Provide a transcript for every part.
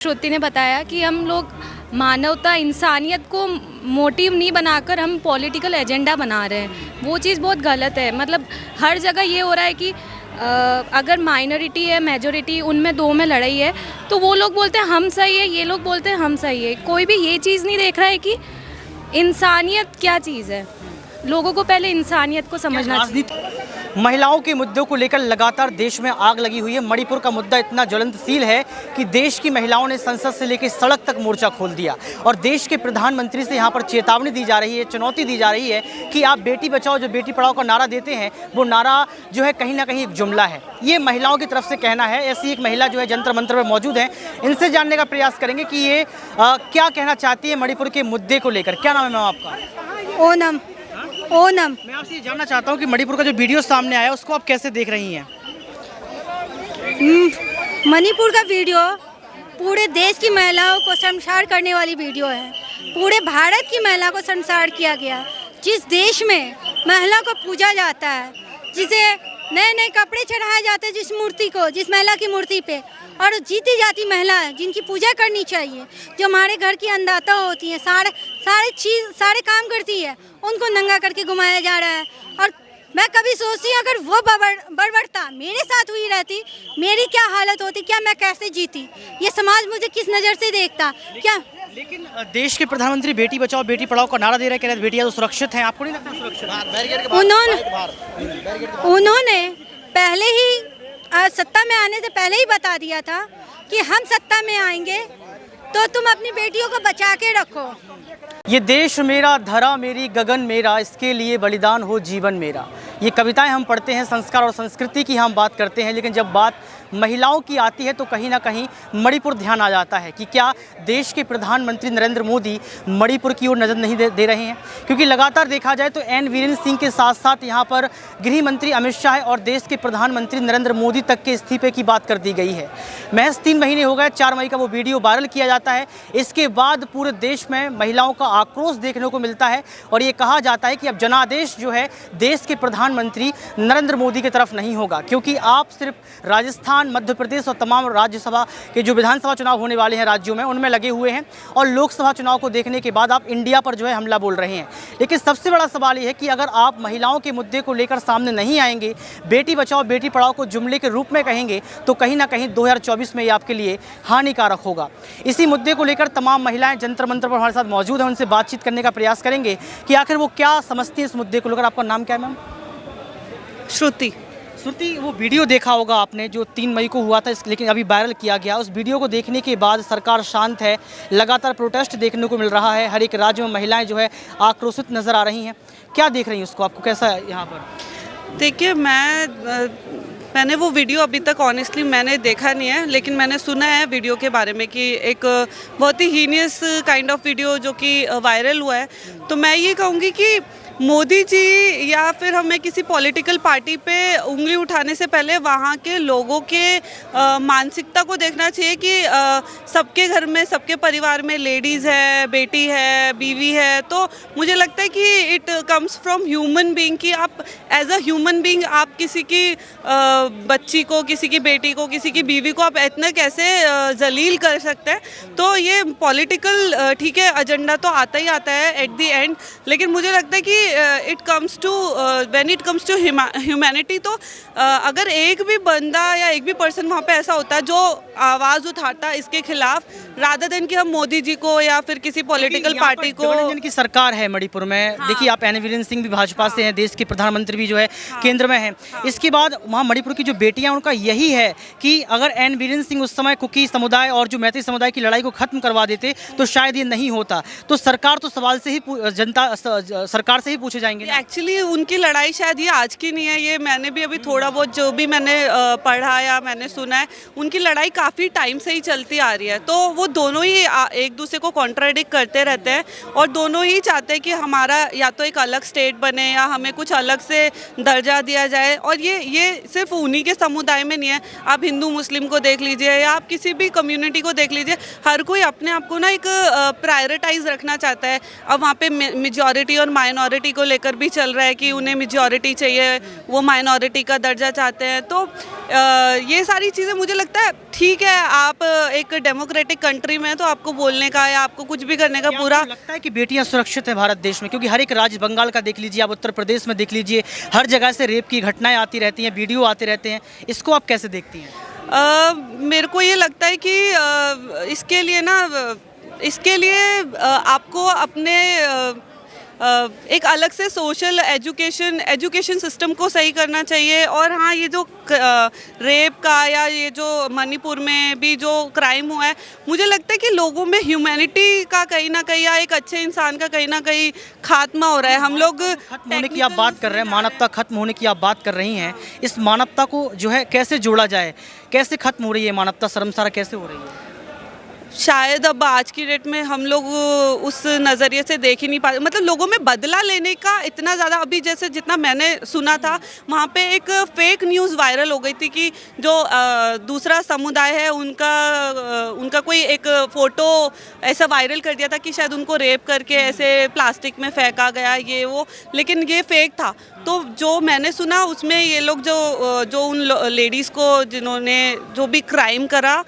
श्रुति ने बताया कि हम लोग मानवता इंसानियत को मोटिव नहीं बनाकर हम पॉलिटिकल एजेंडा बना रहे हैं। वो चीज़ बहुत गलत है। मतलब हर जगह ये हो रहा है कि अगर माइनॉरिटी है मेजॉरिटी उनमें दो में लड़ाई है तो वो लोग बोलते हैं हम सही है, ये लोग बोलते हैं हम सही है। कोई भी ये चीज़ नहीं देख रहा है कि इंसानियत क्या चीज़ है। लोगों को पहले इंसानियत को समझना चाहिए। महिलाओं के मुद्दों को लेकर लगातार देश में आग लगी हुई है। मणिपुर का मुद्दा इतना ज्वलंतशील है कि देश की महिलाओं ने संसद से लेकर सड़क तक मोर्चा खोल दिया और देश के प्रधानमंत्री से यहाँ पर चेतावनी दी जा रही है, चुनौती दी जा रही है कि आप बेटी बचाओ जो बेटी पढ़ाओ का नारा देते हैं वो नारा जो है कहीं ना कहीं एक जुमला है। ये महिलाओं की तरफ से कहना है। ऐसी एक महिला जो है जंतर मंतर में मौजूद है, इनसे जानने का प्रयास करेंगे कि ये क्या कहना चाहती है मणिपुर के मुद्दे को लेकर। क्या नाम है मैम आपका? ओनम। ओनम। मैं आपसे ये जानना चाहता हूँ कि मणिपुर का जो वीडियो सामने आया उसको आप कैसे देख रही हैं? मणिपुर का वीडियो पूरे देश की महिलाओं को शर्मसार करने वाली वीडियो है। पूरे भारत की महिला को शर्मसार किया गया। जिस देश में महिला को पूजा जाता है, जिसे नए नए कपड़े चढ़ाए जाते हैं, जिस मूर्ति को, जिस महिला की मूर्ति पे, और जीती जाती महिला है जिनकी पूजा करनी चाहिए, जो हमारे घर की अन्नदाता होती है, सारे काम करती है, उनको नंगा करके घुमाया जा रहा है। और मैं कभी सोचती हूँ अगर वो बर्बरता मेरे साथ हुई रहती, मेरी क्या हालत होती, क्या मैं कैसे जीती, ये समाज मुझे किस नज़र से देखता क्या। लेकिन देश के प्रधानमंत्री बेटी बचाओ बेटी पढ़ाओ का नारा दे रहे हैं, कह रहे हैं बेटियां तो सुरक्षित हैं। आपको नहीं लगता सुरक्षित? उन्होंने पहले ही सत्ता में आने से पहले ही बता दिया था कि हम सत्ता में आएंगे तो तुम अपनी बेटियों को बचा के रखो। ये देश मेरा, धरा मेरी, गगन मेरा, इसके लिए बलिदान हो जीवन मेरा। ये कविताएं हम पढ़ते हैं, संस्कार और संस्कृति की हम बात करते हैं, लेकिन जब बात महिलाओं की आती है तो कहीं ना कहीं मणिपुर ध्यान आ जाता है कि क्या देश के प्रधानमंत्री नरेंद्र मोदी मणिपुर की ओर नज़र नहीं दे रहे हैं। क्योंकि लगातार देखा जाए तो एन वीरेंद्र सिंह के साथ साथ यहाँ पर गृह मंत्री अमित शाह और देश के प्रधानमंत्री नरेंद्र मोदी तक के इस्तीफे की बात कर दी गई है। महज 3 महीने हो गए, 4 मई का वो वीडियो वायरल किया जाता है। इसके बाद पूरे देश में महिलाओं का आक्रोश देखने को मिलता है और ये कहा जाता है कि अब जनादेश जो है देश के प्रधानमंत्री नरेंद्र मोदी की तरफ नहीं होगा, क्योंकि आप सिर्फ राजस्थान, मध्य प्रदेश और तमाम राज्यसभा के जो विधानसभा चुनाव होने वाले हैं राज्यों में उनमें लगे हुए हैं और लोकसभा चुनाव को देखने के बाद आप इंडिया पर जो है हमला बोल रहे हैं। लेकिन सबसे बड़ा सवाल ये है कि अगर आप महिलाओं के मुद्दे को लेकर सामने नहीं आएंगे, बेटी बचाओ बेटी पढ़ाओ को जुमले के रूप में कहेंगे, तो कहीं ना कहीं 2024 में ये आपके लिए हानिकारक होगा। इसी मुद्दे को लेकर तमाम महिलाएं जंतर मंतर पर हमारे साथ मौजूद हैं, उनसे बातचीत करने का प्रयास करेंगे कि आखिर वो क्या समझती हैं इस मुद्दे को लेकर। आपका नाम क्या है मैम? श्रुति। श्रुति, वो वीडियो देखा होगा आपने जो 3 मई को हुआ था, लेकिन अभी वायरल किया गया। उस वीडियो को देखने के बाद सरकार शांत है, लगातार प्रोटेस्ट देखने को मिल रहा है, हर एक राज्य में महिलाएं जो है आक्रोशित नज़र आ रही हैं। क्या देख रही हैं उसको, आपको कैसा है यहाँ पर? देखिए, मैंने वो वीडियो अभी तक ऑनेस्टली मैंने देखा नहीं है, लेकिन मैंने सुना है वीडियो के बारे में कि एक बहुत ही हीनियस काइंड ऑफ वीडियो जो कि वायरल हुआ है। तो मैं ये कहूँगी कि मोदी जी या फिर हमें किसी पॉलिटिकल पार्टी पे उंगली उठाने से पहले वहाँ के लोगों के मानसिकता को देखना चाहिए कि सबके घर में, सबके परिवार में लेडीज़ है, बेटी है, बीवी है। तो मुझे लगता है कि it comes from human being कि आप एज अ ह्यूमन बीइंग आप किसी की बच्ची को, किसी की बेटी को, किसी की बीवी को आप इतना कैसे जलील कर सकते हैं। तो ये पॉलिटिकल ठीक है, एजेंडा तो आता ही आता है एट द एंड, लेकिन मुझे लगता है कि it comes to when it comes to humanity, तो अगर एक भी बंदा या एक भी पर्सन वहाँ पे ऐसा होता है जो आवाज़ उठाता है इसके खिलाफ, रादर देन कि हम मोदी जी को या फिर किसी पॉलिटिकल पार्टी को। जिनकी सरकार है मणिपुर में, हाँ। देखिए आप एन वीरेंद्र सिंह भी भाजपा से हैं, देश के प्रधानमंत्री भी जो है केंद्र में हैं। इसके बाद वहाँ मणिपुर की जो बेटियाँ, उनका यही है कि अगर एन वीरेंद्र सिंह उस समय कुकी समुदाय और जो मैती समुदाय की लड़ाई को खत्म करवा देते तो शायद ये नहीं होता। तो सरकार तो सवाल से ही जनता सरकार से ही पूछे जाएंगे। एक्चुअली उनकी लड़ाई शायद ये आज की नहीं है, ये मैंने भी अभी थोड़ा बहुत जो भी मैंने पढ़ा या मैंने सुना है, उनकी लड़ाई काफ़ी टाइम से ही चलती आ रही है। तो वो दोनों ही एक दूसरे को कॉन्ट्राडिक्ट करते रहते हैं और दोनों ही चाहते हैं कि हमारा या तो एक अलग स्टेट बने या हमें कुछ अलग से दर्जा दिया जाए। और ये सिर्फ उन्हीं के समुदाय में नहीं है, आप हिंदू मुस्लिम को देख लीजिए या आप किसी भी कम्युनिटी को देख लीजिए, हर कोई अपने आप को ना एक प्रायोरिटाइज रखना चाहता है। अब वहाँ पे मेजॉरिटी और माइनॉरिटी इक्वालिटी को लेकर भी चल रहा है कि उन्हें मेजॉरिटी चाहिए, वो माइनॉरिटी का दर्जा चाहते हैं। तो ये सारी चीज़ें मुझे लगता है ठीक है, आप एक डेमोक्रेटिक कंट्री में हैं तो आपको बोलने का या आपको कुछ भी करने का पूरा लगता है कि बेटियां सुरक्षित हैं भारत देश में? क्योंकि हर एक राज्य, बंगाल का देख लीजिए, आप उत्तर प्रदेश में देख लीजिए, हर जगह से रेप की घटनाएं आती रहती हैं, वीडियो आते रहते हैं। इसको आप कैसे देखती हैं? मेरे को ये लगता है कि इसके लिए आपको अपने एक अलग से सोशल एजुकेशन सिस्टम को सही करना चाहिए। और हाँ, ये जो रेप का या ये जो मणिपुर में भी जो क्राइम हुआ है, मुझे लगता है कि लोगों में ह्यूमैनिटी का कहीं ना कहीं या एक अच्छे इंसान का कहीं ना कहीं खात्मा हो रहा है। हम लोग खत्म होने की आप बात कर रहे हैं, मानवता खत्म होने की आप बात कर रही हैं। इस मानवता को जो है कैसे जोड़ा जाए? कैसे खत्म हो रही है मानवता? शर्मसार कैसे हो रही है? शायद अब आज की डेट में हम लोग उस नज़रिए से देख ही नहीं पाते। मतलब लोगों में बदला लेने का इतना ज़्यादा, अभी जैसे जितना मैंने सुना था, वहाँ पे एक फेक न्यूज़ वायरल हो गई थी कि जो दूसरा समुदाय है उनका कोई एक फ़ोटो ऐसा वायरल कर दिया था कि शायद उनको रेप करके ऐसे प्लास्टिक में फेंका गया ये वो, लेकिन ये फेक था। तो जो मैंने सुना उसमें ये लोग जो उन लेडीज़ को जिन्होंने जो भी क्राइम करा,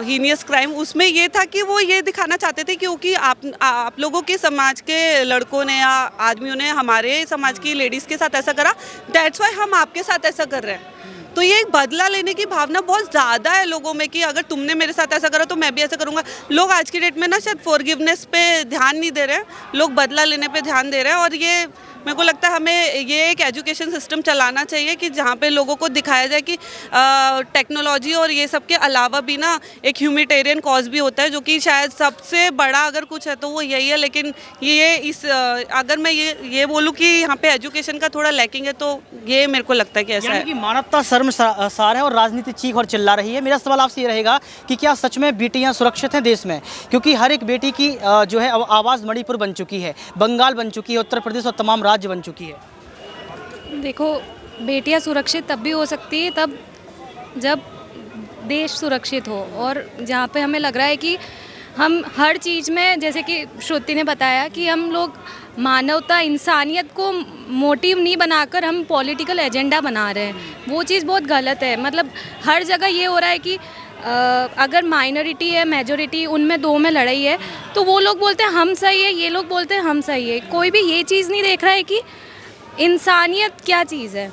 हीनियस क्राइम, उसमें ये था कि वो ये दिखाना चाहते थे क्योंकि आप लोगों के समाज के लड़कों ने या आदमियों ने हमारे समाज की लेडीज़ के साथ ऐसा करा, दैट्स वाई हम आपके साथ ऐसा कर रहे हैं। तो ये एक बदला लेने की भावना बहुत ज़्यादा है लोगों में कि अगर तुमने मेरे साथ ऐसा करा तो मैं भी ऐसा करूँगा। लोग आज की डेट में ना शायद फॉरगिवनेस पे ध्यान नहीं दे रहे हैं, लोग बदला लेने पे ध्यान दे रहे हैं। और ये मेरे को लगता है हमें ये एक एजुकेशन सिस्टम चलाना चाहिए कि जहाँ पे लोगों को दिखाया जाए कि टेक्नोलॉजी और ये सब के अलावा भी ना एक ह्यूमैनिटेरियन कॉज भी होता है, जो कि शायद सबसे बड़ा अगर कुछ है तो वो यही है। लेकिन अगर मैं ये बोलूँ कि यहाँ पे एजुकेशन का थोड़ा लैकिंग है तो ये मेरे को लगता है कि ऐसा है कि मानवता शर्मसार है और राजनीति चीख और चिल्ला रही है। मेरा सवाल आपसे ये रहेगा कि क्या सच में बेटियां सुरक्षित हैं देश में? क्योंकि हर एक बेटी की जो है आवाज़ मणिपुर बन चुकी है, बंगाल बन चुकी है, उत्तर प्रदेश और तमाम राज्य बन चुकी है। देखो, बेटियां सुरक्षित तब भी हो सकती है तब जब देश सुरक्षित हो, और जहाँ पे हमें लग रहा है कि हम हर चीज़ में, जैसे कि श्रुति ने बताया कि हम लोग मानवता, इंसानियत को मोटिव नहीं बनाकर हम पॉलिटिकल एजेंडा बना रहे हैं, वो चीज़ बहुत गलत है। मतलब हर जगह ये हो रहा है कि अगर माइनॉरिटी है, मेजॉरिटी, उनमें दो में लड़ाई है, तो वो लोग बोलते हैं हम सही है, ये लोग बोलते हैं हम सही है। कोई भी ये चीज़ नहीं देख रहा है कि इंसानियत क्या चीज़ है।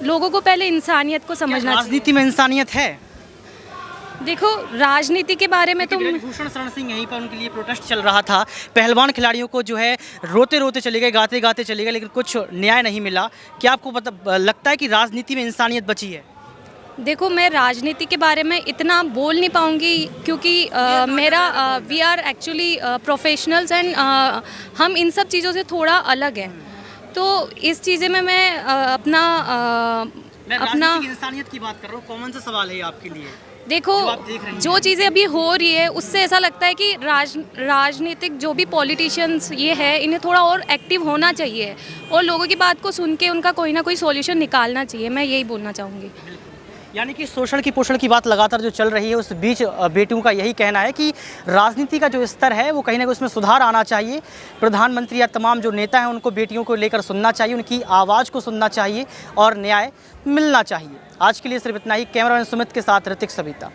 लोगों को पहले इंसानियत को समझना चाहिए। राजनीति में इंसानियत है? देखो, राजनीति के बारे में तो भूषण शरण सिंह यहीं पर उनके लिए प्रोटेस्ट चल रहा था, पहलवान खिलाड़ियों को जो है रोते रोते चले गए, गाते गाते चले गए, लेकिन कुछ न्याय नहीं मिला। क्या आपको लगता है कि राजनीति में इंसानियत बची है? देखो, मैं राजनीति के बारे में इतना बोल नहीं पाऊंगी क्योंकि we are actually professionals and हम इन सब चीज़ों से थोड़ा अलग हैं। तो इस चीज़ें में मैं अपना इंसानियत की बात कर रहा हूँ, कॉमन सा सवाल है आपके लिए। देखो, जो चीज़ें अभी हो रही है उससे ऐसा लगता है कि राजनीतिक जो भी पॉलिटिशियंस ये है, इन्हें थोड़ा और एक्टिव होना चाहिए और लोगों की बात को सुन के उनका कोई ना कोई सॉल्यूशन निकालना चाहिए। मैं यही बोलना चाहूँगी। यानी कि शोषण की पोषण की बात लगातार जो चल रही है, उस बीच बेटियों का यही कहना है कि राजनीति का जो स्तर है वो कहीं ना कहीं उसमें सुधार आना चाहिए। प्रधानमंत्री या तमाम जो नेता हैं उनको बेटियों को लेकर सुनना चाहिए, उनकी आवाज़ को सुनना चाहिए और न्याय मिलना चाहिए। आज के लिए सिर्फ इतना ही। कैमरामैन सुमित के साथ ऋतिक सविता।